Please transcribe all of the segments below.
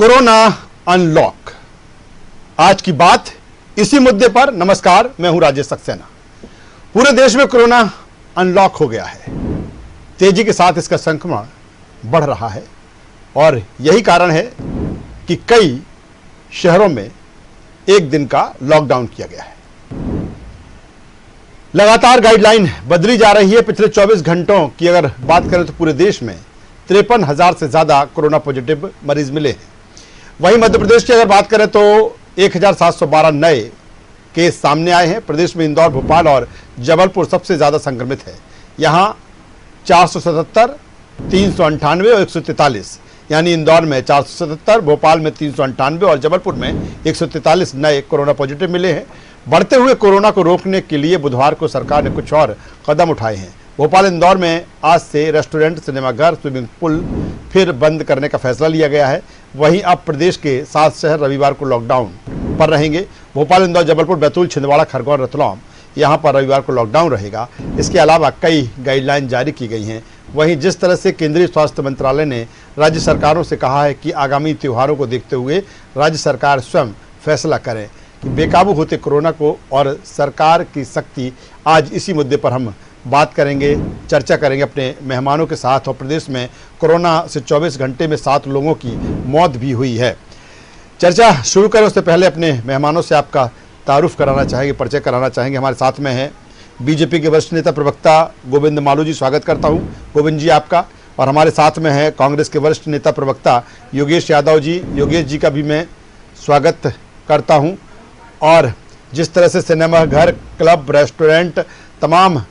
Corona unlock, आज की बात इसी मुद्दे पर। नमस्कार, मैं हूं राजेश सक्सेना। पूरे देश में कोरोना अनलॉक हो गया है। तेजी के साथ इसका संक्रमण बढ़ रहा है और यही कारण है कि कई शहरों में एक दिन का लॉकडाउन किया गया है। लगातार गाइडलाइन बदली जा रही है। पिछले 24 घंटों की अगर बात करें तो पूरे देश में 53,000 से ज्यादा कोरोना पॉजिटिव मरीज मिले हैं। वहीं मध्य प्रदेश की अगर बात करें तो 1,712 नए केस सामने आए हैं। प्रदेश में इंदौर, भोपाल और जबलपुर सबसे ज्यादा संक्रमित है। यहां 477, 398 और 143, यानी इंदौर में 477, भोपाल में 398 और जबलपुर में 143 नए कोरोना पॉजिटिव मिले हैं। बढ़ते हुए कोरोना को रोकने के लिए बुधवार को सरकार ने कुछ और कदम उठाए हैं। भोपाल, इंदौर में आज से रेस्टोरेंट, सिनेमाघर, स्विमिंग पूल फिर बंद करने का फैसला लिया गया है। वहीं अब प्रदेश के 7 शहर रविवार को लॉकडाउन पर रहेंगे। भोपाल, इंदौर, जबलपुर, बैतूल, छिंदवाड़ा, खरगोन, रतलाम, यहाँ पर रविवार को लॉकडाउन रहेगा। इसके अलावा कई गाइडलाइन जारी की गई हैं। वहीं जिस तरह से केंद्रीय स्वास्थ्य मंत्रालय ने राज्य सरकारों से कहा है कि आगामी त्योहारों को देखते हुए राज्य सरकार स्वयं फैसला करें कि बेकाबू होते कोरोना को, और सरकार की सख्ती, आज इसी मुद्दे पर हम बात करेंगे, चर्चा करेंगे अपने मेहमानों के साथ। और प्रदेश में कोरोना से 24 घंटे में 7 लोगों की मौत भी हुई है। चर्चा शुरू करें उससे पहले अपने मेहमानों से आपका तारुफ कराना चाहेंगे, परिचय कराना चाहेंगे। हमारे साथ में हैं बीजेपी के वरिष्ठ नेता प्रवक्ता गोविंद मालू जी, स्वागत करता हूं गोविंद जी आपका। और हमारे साथ में है कांग्रेस के वरिष्ठ नेता प्रवक्ता योगेश यादव जी। योगेश जी का भी मैं स्वागत करता हूं। और जिस तरह से सिनेमा घर, क्लब, रेस्टोरेंट, तमाम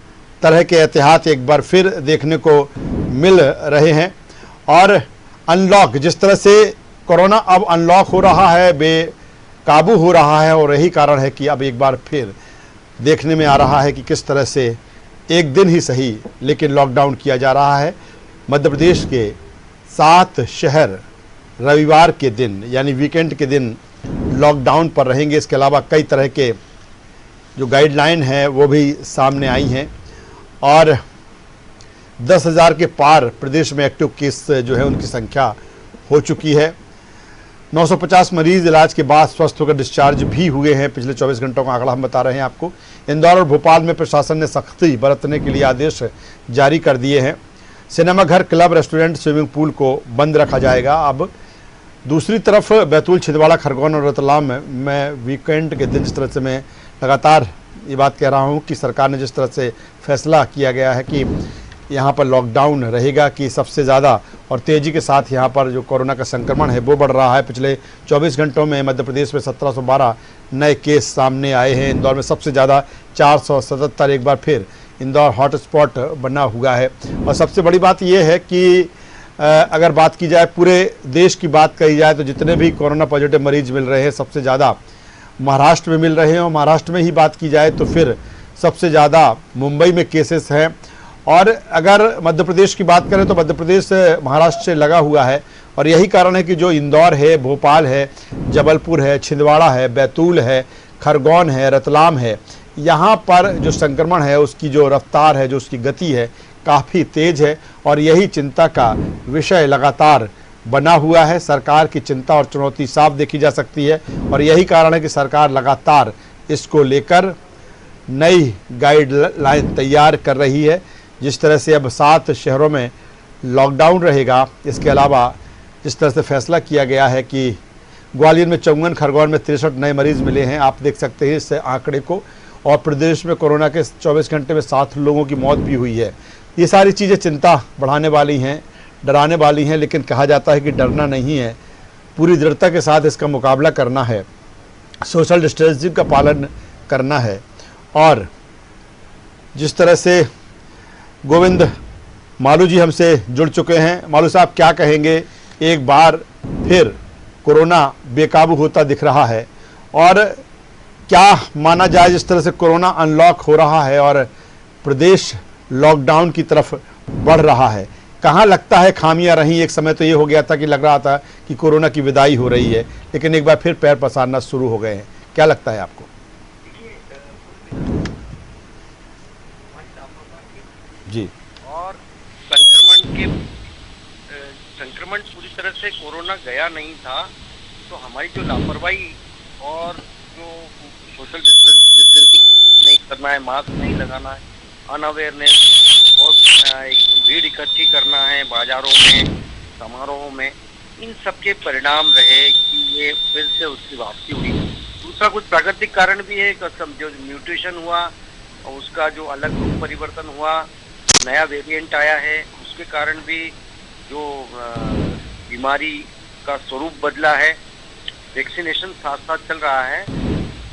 तरह के एहतियात एक बार फिर देखने को मिल रहे हैं। और अनलॉक, जिस तरह से कोरोना अब अनलॉक हो रहा है, बेकाबू हो रहा है, और यही कारण है कि अब एक बार फिर देखने में आ रहा है कि किस तरह से एक दिन ही सही लेकिन लॉकडाउन किया जा रहा है। मध्य प्रदेश के 7 शहर रविवार के दिन यानी वीकेंड के दिन लॉकडाउन पर रहेंगे। इसके अलावा कई तरह के जो गाइडलाइन है वो भी सामने आई हैं और 10,000 के पार प्रदेश में एक्टिव केस जो है उनकी संख्या हो चुकी है। 950 मरीज इलाज के बाद स्वस्थ होकर डिस्चार्ज भी हुए हैं। पिछले 24 घंटों का आंकड़ा हम बता रहे हैं आपको। इंदौर और भोपाल में प्रशासन ने सख्ती बरतने के लिए आदेश जारी कर दिए हैं। सिनेमाघर, क्लब, रेस्टोरेंट, स्विमिंग पूल को बंद रखा जाएगा। अब दूसरी तरफ बैतूल, छिंदवाड़ा, खरगोन और रतलाम में वीकेंड के दिन, जिस तरह से मैं लगातार ये बात कह रहा हूँ कि सरकार ने जिस तरह से फैसला किया गया है कि यहाँ पर लॉकडाउन रहेगा, कि सबसे ज़्यादा और तेज़ी के साथ यहाँ पर जो कोरोना का संक्रमण है वो बढ़ रहा है। पिछले 24 घंटों में मध्य प्रदेश में 1712 नए केस सामने आए हैं। इंदौर में सबसे ज़्यादा 477, एक बार फिर इंदौर हॉटस्पॉट बना हुआ है। और सबसे बड़ी बात यह है कि अगर बात की जाए, पूरे देश की बात कही जाए तो जितने भी कोरोना पॉजिटिव मरीज मिल रहे हैं सबसे ज़्यादा महाराष्ट्र में मिल रहे हैं। और महाराष्ट्र में ही बात की जाए तो फिर सबसे ज़्यादा मुंबई में केसेस हैं। और अगर मध्य प्रदेश की बात करें तो मध्य प्रदेश महाराष्ट्र से लगा हुआ है। और यही कारण है कि जो इंदौर है, भोपाल है, जबलपुर है, छिंदवाड़ा है, बैतूल है, खरगोन है, रतलाम है, यहाँ पर जो संक्रमण है उसकी जो रफ्तार है, जो उसकी गति है, काफ़ी तेज़ है। और यही चिंता का विषय लगातार बना हुआ है। सरकार की चिंता और चुनौती साफ देखी जा सकती है। और यही कारण है कि सरकार लगातार इसको लेकर नई गाइडलाइन तैयार कर रही है। जिस तरह से अब 7 शहरों में लॉकडाउन रहेगा। इसके अलावा जिस तरह से फैसला किया गया है कि ग्वालियर में 54, खरगोन में 63 नए मरीज मिले हैं। आप देख सकते हैं इस आंकड़े को। और प्रदेश में कोरोना के 24 घंटे में 7 लोगों की मौत भी हुई है। ये सारी चीज़ें चिंता बढ़ाने वाली हैं, डराने वाली हैं। लेकिन कहा जाता है कि डरना नहीं है, पूरी दृढ़ता के साथ इसका मुकाबला करना है, सोशल डिस्टेंसिंग का पालन करना है। और जिस तरह से गोविंद मालू जी हमसे जुड़ चुके हैं। मालू साहब, क्या कहेंगे? एक बार फिर कोरोना बेकाबू होता दिख रहा है और क्या माना जाए, जिस तरह से कोरोना अनलॉक हो रहा है और प्रदेश लॉकडाउन की तरफ बढ़ रहा है, कहाँ लगता है खामियां रहीं? एक समय तो ये हो गया था कि लग रहा था कि कोरोना की विदाई हो रही है, लेकिन एक बार फिर पैर पसारना शुरू हो गए हैं। क्या लगता है आपको? जी। और संक्रमण पूरी तरह से कोरोना गया नहीं था। तो हमारी जो लापरवाही और जो सोशल डिस्टेंसिंग नहीं करना है, मास्क नहीं लगाना है, अनअवेयरनेस और एक भीड़ इकट्ठी करना है बाजारों में, समारोहों में, इन सब के परिणाम रहे कि ये फिर से उसकी वापसी हुई। दूसरा कुछ प्राकृतिक कारण भी है, जो म्यूटेशन हुआ और उसका जो अलग रूप परिवर्तन हुआ, नया वेरिएंट आया है, उसके कारण भी जो बीमारी का स्वरूप बदला है। वैक्सीनेशन साथ साथ चल रहा है,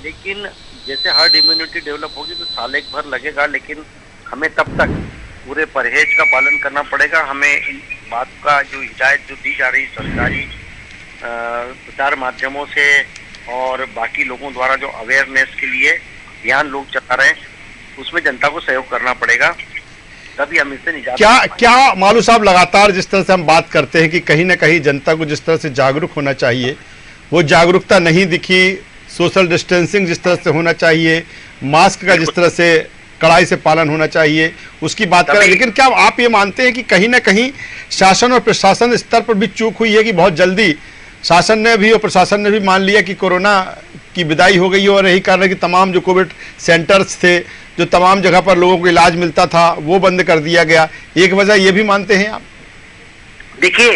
लेकिन जैसे हर्ड इम्यूनिटी डेवलप होगी तो साल एक भर लगेगा, लेकिन हमें तब तक पूरे परहेज का पालन करना पड़ेगा। हमें इन बात का जो हिदायत जो दी जा रही सरकारी प्रचार माध्यमों से और बाकी लोगों द्वारा जो अवेयरनेस के लिए अभियान लोग चला रहे हैं, उसमें जनता को सहयोग करना पड़ेगा, तभी हम इससे निजात। क्या मालू साहब, लगातार जिस तरह से हम बात करते हैं कि कहीं ना कहीं जनता को जिस तरह से जागरूक होना चाहिए, वो जागरूकता नहीं दिखी। सोशल डिस्टेंसिंग जिस तरह से होना चाहिए, मास्क का जिस तरह से कड़ाई से पालन होना चाहिए, उसकी बात करें। लेकिन क्या आप ये मानते हैं कि कहीं ना कहीं शासन और प्रशासन स्तर पर भी चूक हुई है कि बहुत जल्दी शासन ने भी और प्रशासन ने भी मान लिया कि कोरोना की विदाई हो गई और यही कारण है कि तमाम जो कोविड सेंटर्स थे, जो तमाम जगह पर लोगों को इलाज मिलता था, वो बंद कर दिया गया? एक वजह ये भी मानते हैं आप? देखिए,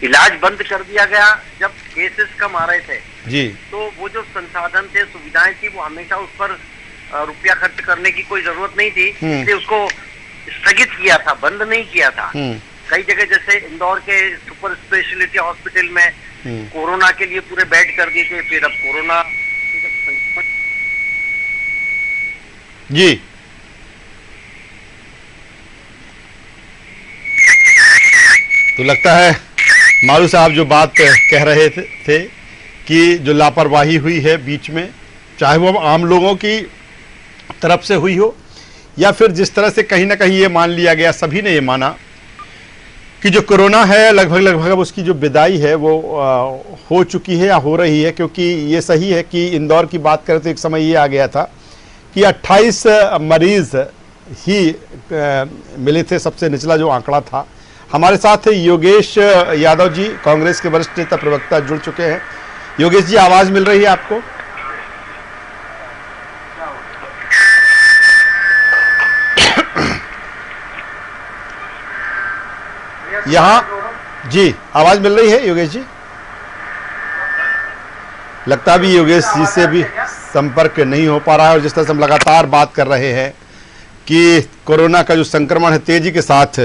इलाज बंद कर दिया गया जब केसेस कम आ रहे थे जी, तो वो जो संसाधन थे, सुविधाएं थी, वो हमेशा उस पर रुपया खर्च करने की कोई जरूरत नहीं थी, इसलिए उसको स्थगित किया था, बंद नहीं किया था। कई जगह जैसे इंदौर के सुपर स्पेशलिटी हॉस्पिटल में कोरोना के लिए पूरे बेड कर दिए थे। फिर अब कोरोना जी, तो लगता है मारू साहब जो बात कह रहे थे कि जो लापरवाही हुई है बीच में, चाहे वो आम लोगों की तरफ से हुई हो या फिर जिस तरह से कहीं ना कहीं ये मान लिया गया, सभी ने ये माना कि जो कोरोना है लगभग अब उसकी जो विदाई है वो हो चुकी है या हो रही है। क्योंकि ये सही है कि इंदौर की बात करें तो एक समय ये आ गया था कि 28 मरीज ही मिले थे, सबसे निचला जो आंकड़ा था। हमारे साथ योगेश यादव जी, कांग्रेस के वरिष्ठ नेता प्रवक्ता, जुड़ चुके हैं। योगेश जी, आवाज मिल रही है आपको? यहाँ जी आवाज मिल रही है योगेश जी? लगता भी योगेश जी से भी संपर्क नहीं हो पा रहा है। और जिस तरह से हम लगातार बात कर रहे हैं कि कोरोना का जो संक्रमण है तेजी के साथ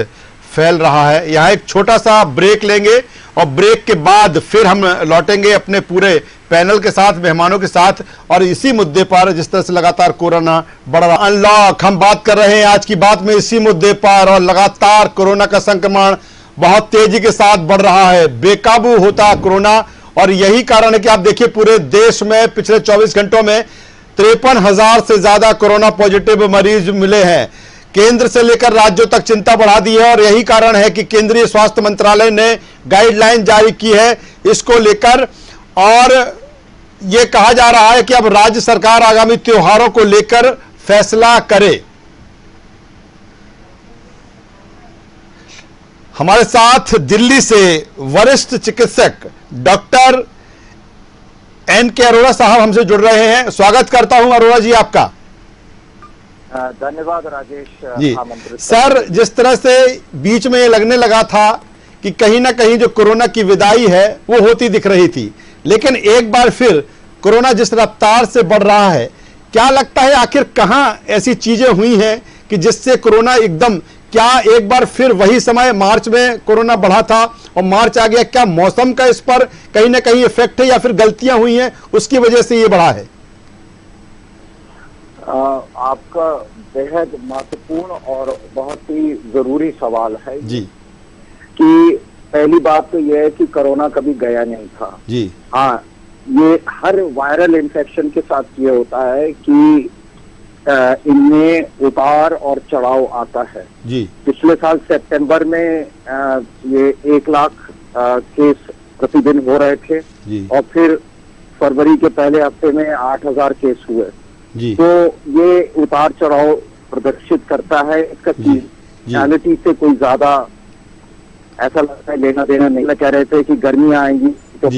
फैल रहा है। यहाँ एक छोटा सा ब्रेक लेंगे और ब्रेक के बाद फिर हम लौटेंगे अपने पूरे पैनल के साथ, मेहमानों के साथ, और इसी मुद्दे पर जिस तरह से लगातार कोरोना बढ़ रहा, अनलॉक हम बात कर रहे हैं आज की बात में इसी मुद्दे पर। और लगातार कोरोना का संक्रमण बहुत तेजी के साथ बढ़ रहा है, बेकाबू होता कोरोना। और यही कारण है कि आप देखिए पूरे देश में पिछले 24 घंटों में 53,000 से ज्यादा कोरोना पॉजिटिव मरीज मिले हैं। केंद्र से लेकर राज्यों तक चिंता बढ़ा दी है और यही कारण है कि केंद्रीय स्वास्थ्य मंत्रालय ने गाइडलाइन जारी की है इसको लेकर। और यह कहा जा रहा है कि अब राज्य सरकार आगामी त्योहारों को लेकर फैसला करे। हमारे साथ दिल्ली से वरिष्ठ चिकित्सक डॉक्टर एन.के. अरोड़ा साहब हमसे जुड़ रहे हैं। स्वागत करता हूं अरोड़ा जी आपका। धन्यवाद राजेश जी। सर, जिस तरह से बीच में ये लगने लगा था कि कहीं ना कहीं जो कोरोना की विदाई है वो होती दिख रही थी, लेकिन एक बार फिर कोरोना जिस रफ्तार से बढ़ रहा है, क्या लगता है आखिर कहां ऐसी चीजें हुई हैं कि जिससे कोरोना एकदम, क्या एक बार फिर वही समय मार्च में कोरोना बढ़ा था और मार्च आ गया, क्या मौसम का इस पर कहीं ना कहीं इफेक्ट है या फिर गलतियां हुई हैं उसकी वजह से ये बढ़ा है? आपका बेहद महत्वपूर्ण और बहुत ही जरूरी सवाल है जी। कि पहली बात तो यह है कि कोरोना कभी गया नहीं था जी। हाँ, ये हर वायरल इन्फेक्शन के साथ ये होता है कि इनमें उतार और चढ़ाव आता है जी। पिछले साल सितंबर में ये 1 लाख केस प्रतिदिन हो रहे थे जी। और फिर फरवरी के पहले हफ्ते में 8,000 केस हुए जी। तो ये उतार चढ़ाव प्रदर्शित करता है। इसका सीजनैलिटी से कोई ज्यादा ऐसा लगता है लेना देना नहीं। कह रहे थे कि गर्मियां आएंगी तो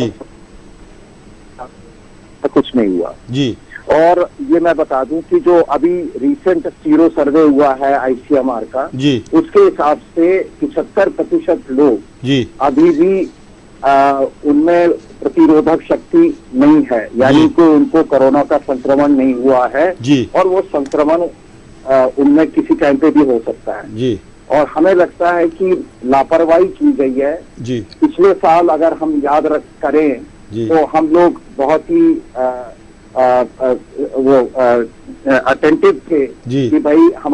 ऐसा कुछ नहीं हुआ जी। और ये मैं बता दूं कि जो अभी रिसेंट सीरो सर्वे हुआ है ICMR का जी उसके हिसाब से 75% लोग जी अभी भी उनमें प्रतिरोधक शक्ति नहीं है, यानी कि उनको कोरोना का संक्रमण नहीं हुआ है जी और वो संक्रमण उनमें किसी टाइम पे भी हो सकता है जी और हमें लगता है कि लापरवाही की गई है। जी पिछले साल अगर हम याद रख करें जी तो हम लोग बहुत ही अटेंटिव थे जी कि भाई हम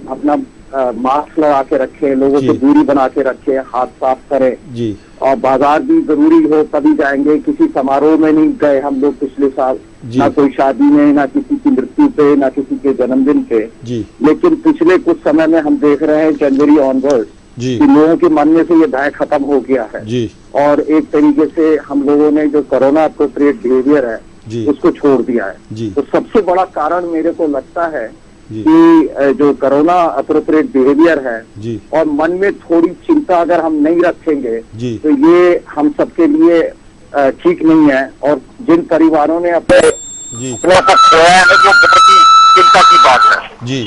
अपना मास्क लगा के रखें, लोगों जी। से दूरी बना के रखें, हाथ साफ करें जी और बाजार भी जरूरी हो तभी जाएंगे। किसी समारोह में नहीं गए हम लोग पिछले साल, जी। ना कोई शादी में, ना किसी की मृत्यु पे, ना किसी के जन्मदिन पे। जी लेकिन पिछले कुछ समय में हम देख रहे हैं जनवरी ऑनवर्ड जी कि लोगों के मन में से ये भय खत्म हो गया है जी और एक तरीके से हम लोगों ने जो कोरोना अप्रोप्रिएट बिहेवियर है जी उसको छोड़ दिया है। जी तो सबसे बड़ा कारण मेरे को लगता है जी कि जो कोरोना अप्रोप्रिएट बिहेवियर है जी और मन में थोड़ी चिंता अगर हम नहीं रखेंगे जी तो ये हम सबके लिए ठीक नहीं है। और जिन परिवारों ने अपने जी को खोया है वो बहुत ही चिंता की बात है। जी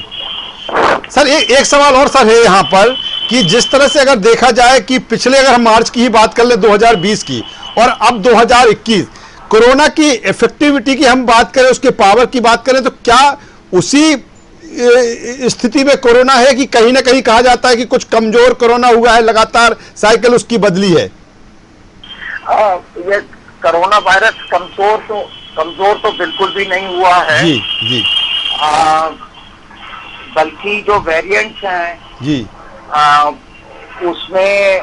सर एक सवाल और सर है यहाँ पर कि जिस तरह से अगर देखा जाए कि पिछले अगर हम मार्च की ही बात कर ले 2020 की और अब 2021 कोरोना की इफेक्टिविटी की हम बात करें, उसके पावर की बात करें, तो क्या उसी स्थिति में कोरोना है कि कहीं ना कहीं कहा जाता है कि कुछ कमजोर कोरोना हुआ है, लगातार साइकिल उसकी बदली है? ये कोरोना वायरस कमजोर तो बिल्कुल भी नहीं हुआ है जी जी बल्कि जो वेरिएंट्स हैं जी उसमें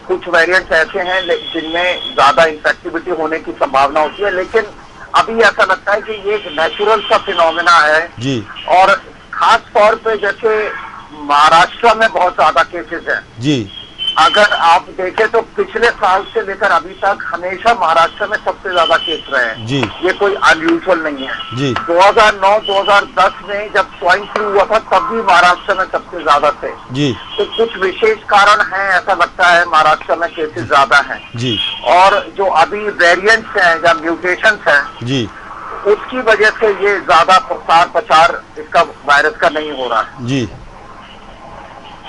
कुछ वेरिएंट्स ऐसे हैं जिनमें ज्यादा इन्फेक्टिविटी होने की संभावना होती है, लेकिन अभी ऐसा लगता है कि ये एक नेचुरल सा फिनोमेना है जी और खास तौर पे जैसे महाराष्ट्र में बहुत ज्यादा केसेस हैं। जी अगर आप देखें तो पिछले साल से लेकर अभी तक हमेशा महाराष्ट्र में सबसे ज्यादा केस रहे हैं। जी ये कोई अनयूजुअल नहीं है। जी 2009-2010 में जब स्वाइन फ्लू हुआ था तब भी महाराष्ट्र में सबसे ज्यादा थे। जी तो कुछ विशेष कारण हैं, ऐसा लगता है महाराष्ट्र में केसेस ज्यादा हैं। जी और जो अभी वेरिएंट्स हैं या म्यूटेशंस हैं जी उसकी वजह से ये ज्यादा प्रचार इसका वायरस का नहीं हो रहा है। जी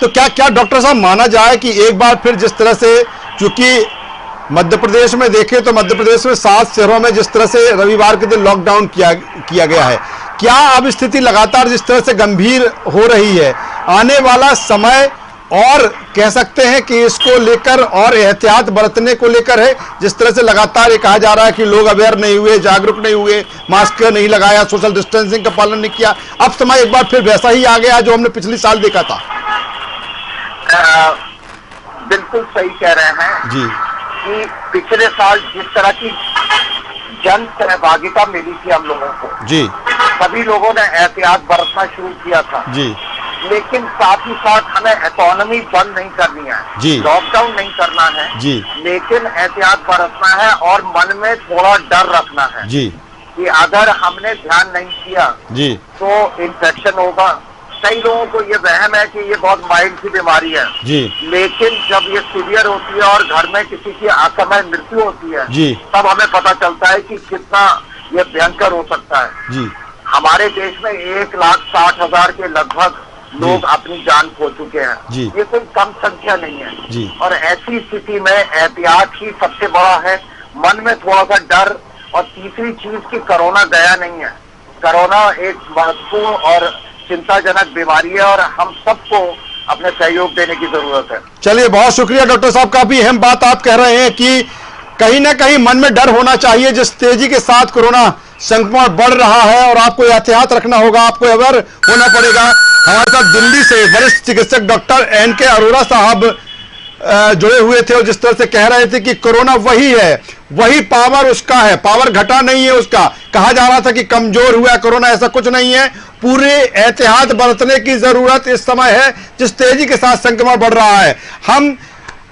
तो क्या डॉक्टर साहब माना जाए कि एक बार फिर जिस तरह से, चूंकि मध्य प्रदेश में देखें तो मध्य प्रदेश में 7 शहरों में जिस तरह से रविवार के दिन लॉकडाउन किया गया है, क्या अब स्थिति लगातार जिस तरह से गंभीर हो रही है, आने वाला समय और कह सकते हैं कि इसको लेकर और एहतियात बरतने को लेकर है? जिस तरह से लगातार ये कहा जा रहा है कि लोग अवेयर नहीं हुए, जागरूक नहीं हुए, मास्क नहीं लगाया, सोशल डिस्टेंसिंग का पालन नहीं किया, अब समय एक बार फिर वैसा ही आ गया जो हमने पिछले साल देखा था। बिल्कुल सही कह रहे हैं जी कि पिछले साल जिस तरह की जन सहभागिता मिली थी हम लोगों को, जी सभी लोगों ने एहतियात बरतना शुरू किया था। जी लेकिन साथ ही साथ हमें इकोनॉमी बंद नहीं करनी है, जी लॉकडाउन नहीं करना है जी लेकिन एहतियात बरतना है और मन में थोड़ा डर रखना है जी कि अगर हमने ध्यान नहीं किया जी तो इन्फेक्शन होगा। कई लोगों को ये वहम है कि ये बहुत माइल्ड सी बीमारी है, जी लेकिन जब ये सीवियर होती है और घर में किसी की असमय मृत्यु होती है जी तब हमें पता चलता है कि कितना ये भयंकर हो सकता है। जी हमारे देश में 1,60,000 के लगभग लोग अपनी जान खो चुके हैं। जी। ये कोई कम संख्या नहीं है जी। और ऐसी स्थिति में एहतियात ही सबसे बड़ा है, मन में थोड़ा सा डर। और तीसरी चीज की कोरोना गया नहीं है, कोरोना एक महत्वपूर्ण और चिंताजनक बीमारी है और हम सबको अपने सहयोग देने की जरूरत है। चलिए, बहुत शुक्रिया डॉक्टर साहब, काफी अहम बात आप कह रहे हैं कि कहीं ना कहीं मन में डर होना चाहिए। जिस तेजी के साथ कोरोना संक्रमण बढ़ रहा है और आपको एहतियात रखना होगा, आपको अवेयर होना पड़ेगा। हमारे साथ दिल्ली से वरिष्ठ चिकित्सक डॉक्टर NK अरोड़ा साहब जुड़े हुए थे और जिस तरह से कह रहे थे कि कोरोना वही है, वही पावर उसका है, पावर घटा नहीं है उसका। कहा जा रहा था कि कमजोर हुआ कोरोना, ऐसा कुछ नहीं है। पूरे एहतियात बरतने की जरूरत इस समय है जिस तेजी के साथ संक्रमण बढ़ रहा है। हम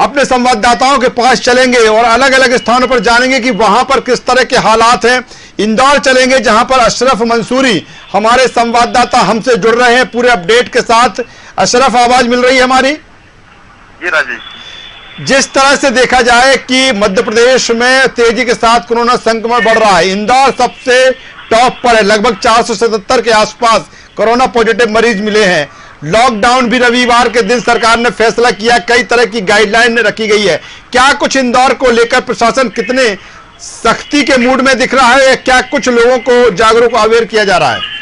अपने संवाददाताओं के पास चलेंगे और अलग अलग स्थानों पर जानेंगे कि वहां पर किस तरह के हालात हैं। इंदौर चलेंगे जहां पर अशरफ मंसूरी हमारे संवाददाता हमसे जुड़ रहे हैं पूरे अपडेट के साथ। अशरफ, आवाज मिल रही है हमारी? जी राजेश। जिस तरह से देखा जाए कि मध्य प्रदेश में तेजी के साथ कोरोना संक्रमण बढ़ रहा है, इंदौर सबसे टॉप पर है, लगभग 477 के आसपास कोरोना पॉजिटिव मरीज मिले हैं। लॉकडाउन भी रविवार के दिन सरकार ने फैसला किया, कई तरह की गाइडलाइन रखी गई है। क्या कुछ इंदौर को लेकर प्रशासन कितने सख्ती के मूड में दिख रहा है, क्या कुछ लोगों को जागरूक अवेयर किया जा रहा है?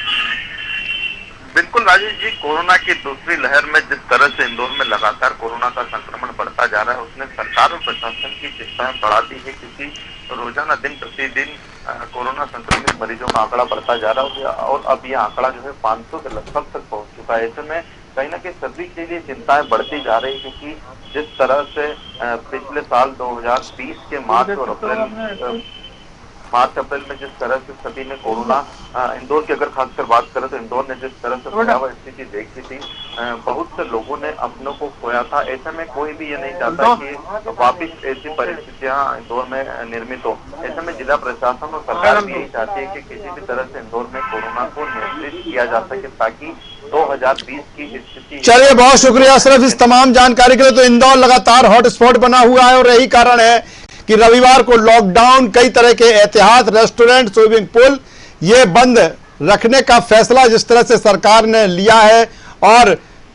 बिल्कुल राजेश जी, कोरोना की दूसरी लहर में जिस तरह से इंदौर में लगातार कोरोना का संक्रमण बढ़ता जा रहा है, उसने सरकार और प्रशासन की चिंताएं बढ़ा दी है, क्योंकि रोजाना दिन प्रतिदिन कोरोना संक्रमित मरीजों का आंकड़ा बढ़ता जा रहा है और अब यह आंकड़ा जो है 500 के लगभग तक पहुंच चुका है। ऐसे में कहीं ना कहीं सभी के लिए चिंताएं बढ़ती जा रही, क्योंकि जिस तरह से पिछले साल 2020 के मार्च अप्रैल में जिस तरह से सभी ने कोरोना, इंदौर की अगर खासकर बात करें तो इंदौर ने जिस तरह से भयावह स्थिति देखी थी, बहुत से लोगों ने अपनों को खोया था। ऐसे में कोई भी ये नहीं चाहता कि वापिस ऐसी परिस्थितियां इंदौर में निर्मित हो। ऐसे में जिला प्रशासन और सरकार भी यही चाहती है कि किसी भी तरह से इंदौर में कोरोना को नियंत्रित किया जा सके, ताकि 2020 की स्थिति। चलिए, बहुत शुक्रिया सिर्फ इस तमाम जानकारी के लिए। तो इंदौर लगातार हॉटस्पॉट बना हुआ है और यही कारण है कि रविवार को लॉकडाउन, कई तरह के एहतियात, रेस्टोरेंट, स्विमिंग पूल ये बंद रखने का फैसला जिस तरह से सरकार ने लिया है, और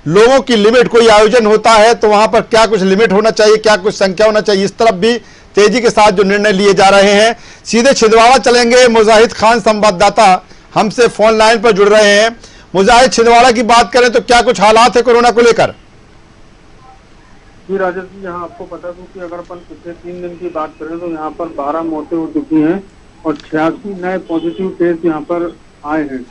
लोगों की लिमिट, कोई आयोजन होता है तो वहां पर क्या कुछ लिमिट होना चाहिए, क्या कुछ संख्या होना चाहिए, इस तरफ भी तेजी के साथ जो निर्णय लिए जा रहे हैं। सीधे छिंदवाड़ा चलेंगे, मुजाहिद खान संवाददाता हमसे फोन लाइन पर जुड़ रहे हैं। मुजाहिद, छिंदवाड़ा की बात करें तो क्या कुछ हालात है कोरोना को लेकर? जी राजेश जी, यहाँ आपको बता दूं कि अगर अपन पिछले 3 दिन की बात करें तो यहाँ पर 12 मौतें हो चुकी हैं और 86 नए पॉजिटिव केस यहाँ पर आए हैं।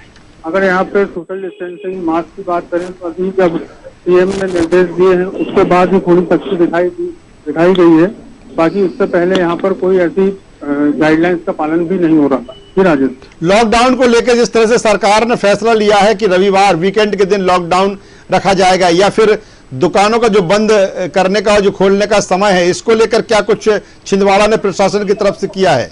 अगर यहाँ पे सोशल डिस्टेंसिंग, मास्क की बात करें तो अभी जब सीएम ने निर्देश दिए हैं उसके बाद ही थोड़ी सख्ती दिखाई गई है। बाकी उससे पहले यहाँ पर कोई ऐसी गाइडलाइंस का पालन भी नहीं हो रहा था। जी राजेश, लॉकडाउन को लेकर जिस तरह से सरकार ने फैसला लिया है कि रविवार, वीकेंड के दिन लॉकडाउन रखा जाएगा, या फिर दुकानों का जो बंद करने का, जो खोलने का समय है, इसको लेकर क्या कुछ छिंदवाड़ा ने प्रशासन की तरफ से किया है?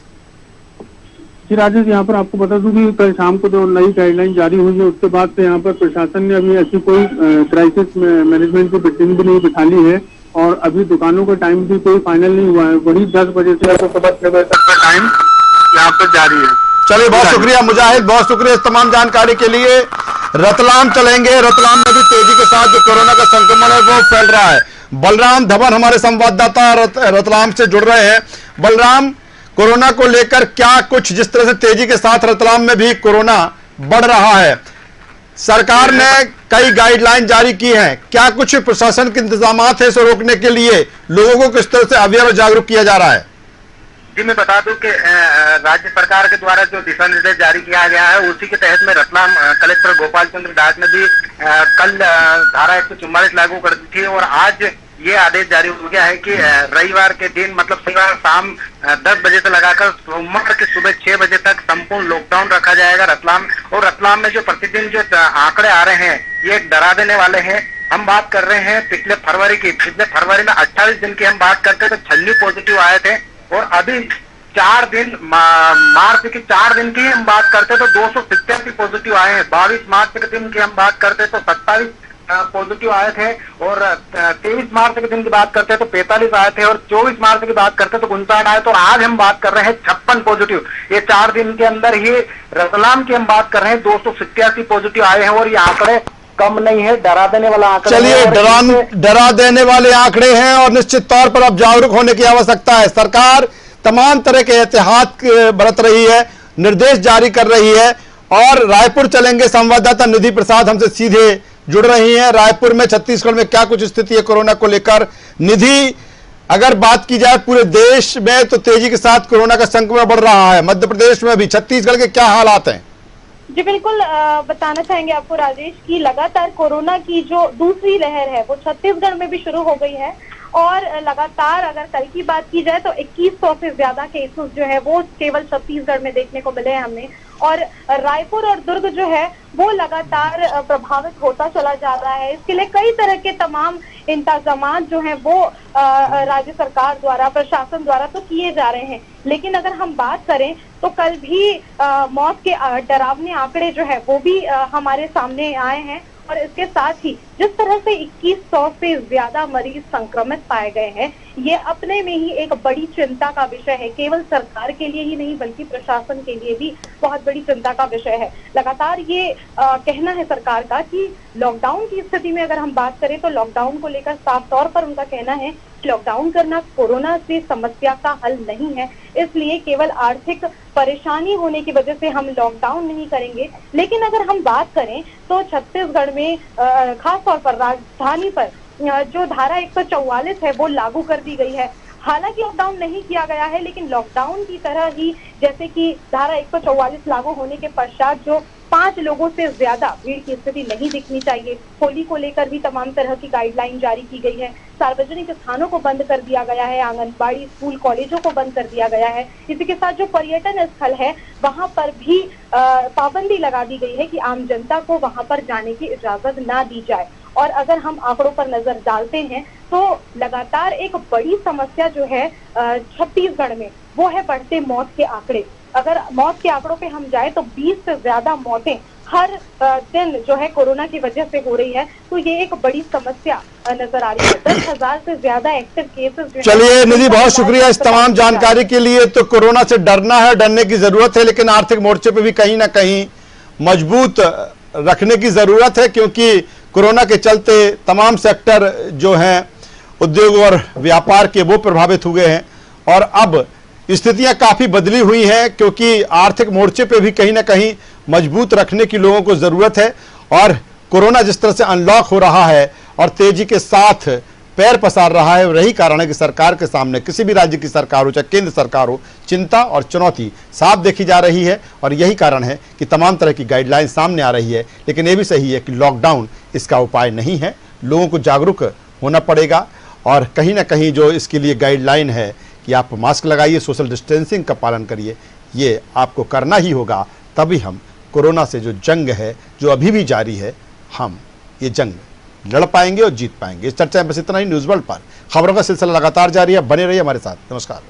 जी राजेश, यहाँ पर आपको बता दूं कि कल शाम को जो नई गाइडलाइन जारी हुई है उसके बाद से यहाँ पर प्रशासन ने अभी ऐसी कोई क्राइसिस मैनेजमेंट की मीटिंग भी नहीं बिठा ली है और अभी दुकानों का टाइम भी कोई फाइनल नहीं हुआ है। वही 10 बजे से सुबह 6 बजे तक का टाइम यहाँ पर जारी है। चलिए, बहुत शुक्रिया मुजाहिद, बहुत शुक्रिया इस तमाम जानकारी के लिए। रतलाम चलेंगे, रतलाम में भी तेजी के साथ जो कोरोना का संक्रमण है वो फैल रहा है। बलराम धवन हमारे संवाददाता रतलाम से जुड़ रहे हैं। बलराम, कोरोना को लेकर क्या कुछ, जिस तरह से तेजी के साथ रतलाम में भी कोरोना बढ़ रहा है, सरकार ने कई गाइडलाइन जारी की हैं, क्या कुछ प्रशासन के इंतजाम है इसे रोकने के लिए? लोगों को किस तरह से अवेयर और जागरूक किया जा रहा है? जी, मैं बता दूं कि राज्य सरकार के द्वारा जो दिशा निर्देश जारी किया गया है उसी के तहत में रतलाम कलेक्टर गोपाल चंद्र दास ने भी कल धारा 144 लागू कर दी थी और आज ये आदेश जारी हो गया है कि रविवार के दिन, मतलब शनिवार शाम 10 बजे से लगाकर सोमवार के सुबह 6 बजे तक संपूर्ण लॉकडाउन रखा जाएगा रतलाम। और रतलाम में जो प्रतिदिन जो आंकड़े आ रहे हैं ये डरा देने वाले हैं। हम बात कर रहे हैं पिछले फरवरी में 28 दिन की हम बात करते तो 96 पॉजिटिव आए थे और अभी 4 दिन, मार्च की 4 दिन की हम बात करते तो 287 पॉजिटिव आए हैं। 22 मार्च के दिन की हम बात करते तो 27 पॉजिटिव आए थे और 23 मार्च के दिन की बात करते तो 45 आए थे और 24 मार्च की बात करते तो 59 आए। तो आज हम बात कर रहे हैं 56 पॉजिटिव। ये 4 दिन के अंदर ही रतलाम की हम बात कर रहे हैं 287 पॉजिटिव आए हैं और ये आंकड़े कम नहीं है, डरा देने वाला आंकड़ा। चलिए, डरा देने वाले आंकड़े हैं और निश्चित तौर पर अब जागरूक होने की आवश्यकता है। सरकार तमाम तरह के एहतियात बरत रही है, निर्देश जारी कर रही है। और रायपुर चलेंगे, संवाददाता निधि प्रसाद हमसे सीधे जुड़ रही हैं। रायपुर में, छत्तीसगढ़ में क्या कुछ स्थिति है कोरोना को लेकर? निधि, अगर बात की जाए पूरे देश में तो तेजी के साथ कोरोना का संक्रमण बढ़ रहा है, मध्य प्रदेश में भी, छत्तीसगढ़ के क्या हालात हैं? जी बिल्कुल, बताना चाहेंगे आपको राजेश की लगातार कोरोना की जो दूसरी लहर है वो छत्तीसगढ़ में भी शुरू हो गई है और लगातार अगर कल की बात की जाए तो 2100 से ज्यादा केसेस जो है वो केवल छत्तीसगढ़ में देखने को मिले हैं हमें। और रायपुर और दुर्ग जो है वो लगातार प्रभावित होता चला जा रहा है। इसके लिए कई तरह के तमाम इंतजाम जो हैं वो राज्य सरकार द्वारा, प्रशासन द्वारा तो किए जा रहे हैं। लेकिन अगर हम बात करें तो कल भी मौत के डरावने आंकड़े जो है वो भी हमारे सामने आए हैं और इसके साथ ही जिस तरह से 2100 से ज्यादा मरीज संक्रमित पाए गए हैं, ये अपने में ही एक बड़ी चिंता का विषय है। केवल सरकार के लिए ही नहीं बल्कि प्रशासन के लिए भी बहुत बड़ी चिंता का विषय है। लगातार ये कहना है सरकार का कि लॉकडाउन की स्थिति में अगर हम बात करें तो लॉकडाउन को लेकर साफ तौर पर उनका कहना है कि लॉकडाउन करना कोरोना से समस्या का हल नहीं है, इसलिए केवल आर्थिक परेशानी होने की वजह से हम लॉकडाउन नहीं करेंगे। लेकिन अगर हम बात करें तो छत्तीसगढ़ में खास तौर पर राजधानी पर जो धारा 144 है वो लागू कर दी गई है। हालांकि लॉकडाउन नहीं किया गया है, लेकिन लॉकडाउन की तरह ही जैसे कि धारा 144 लागू होने के पश्चात जो 5 लोगों से ज्यादा भीड़ की स्थिति नहीं दिखनी चाहिए, होली को लेकर भी तमाम तरह की गाइडलाइन जारी की गई है। सार्वजनिक स्थानों को बंद कर दिया गया है, आंगनबाड़ी, स्कूल, कॉलेजों को बंद कर दिया गया है। इसी के साथ जो पर्यटन स्थल है वहां पर भी पाबंदी लगा दी गई है कि आम जनता को वहां पर जाने की इजाजत ना दी जाए। और अगर हम आंकड़ों पर नजर डालते हैं तो लगातार एक बड़ी समस्या जो है छत्तीसगढ़ में वो है बढ़ते मौत के आंकड़े। अगर मौत के आंकड़ों पे हम जाए तो 20 से ज्यादा मौतें हर दिन जो है कोरोना की वजह से हो रही है, तो ये एक बड़ी समस्या नजर आ रही है। 10,000 से ज्यादा एक्टिव केसेस। चलिए निधि, बहुत शुक्रिया इस तमाम जानकारी के लिए। तो कोरोना से डरना है, डरने की जरूरत है, लेकिन आर्थिक मोर्चे पे भी कहीं ना कहीं मजबूत रखने की जरूरत है, क्योंकि कोरोना के चलते तमाम सेक्टर जो हैं उद्योग और व्यापार के वो प्रभावित हुए हैं और अब स्थितियां काफी बदली हुई हैं, क्योंकि आर्थिक मोर्चे पे भी कहीं ना कहीं मजबूत रखने की लोगों को जरूरत है। और कोरोना जिस तरह से अनलॉक हो रहा है और तेजी के साथ पैर पसार रहा है, यही कारण है कि सरकार के सामने, किसी भी राज्य की सरकार हो चाहे केंद्र सरकार हो, चिंता और चुनौती साफ देखी जा रही है। और यही कारण है कि तमाम तरह की गाइडलाइन सामने आ रही है। लेकिन ये भी सही है कि लॉकडाउन इसका उपाय नहीं है, लोगों को जागरूक होना पड़ेगा। और कहीं ना कहीं जो इसके लिए गाइडलाइन है कि आप मास्क लगाइए, सोशल डिस्टेंसिंग का पालन करिए, ये आपको करना ही होगा। तभी हम कोरोना से जो जंग है, जो अभी भी जारी है, हम ये जंग लड़ पाएंगे और जीत पाएंगे। इस चर्चा में बस इतना ही। न्यूज़ वर्ल्ड पर खबरों का सिलसिला लगातार जारी है, बने रहिए हमारे साथ। नमस्कार।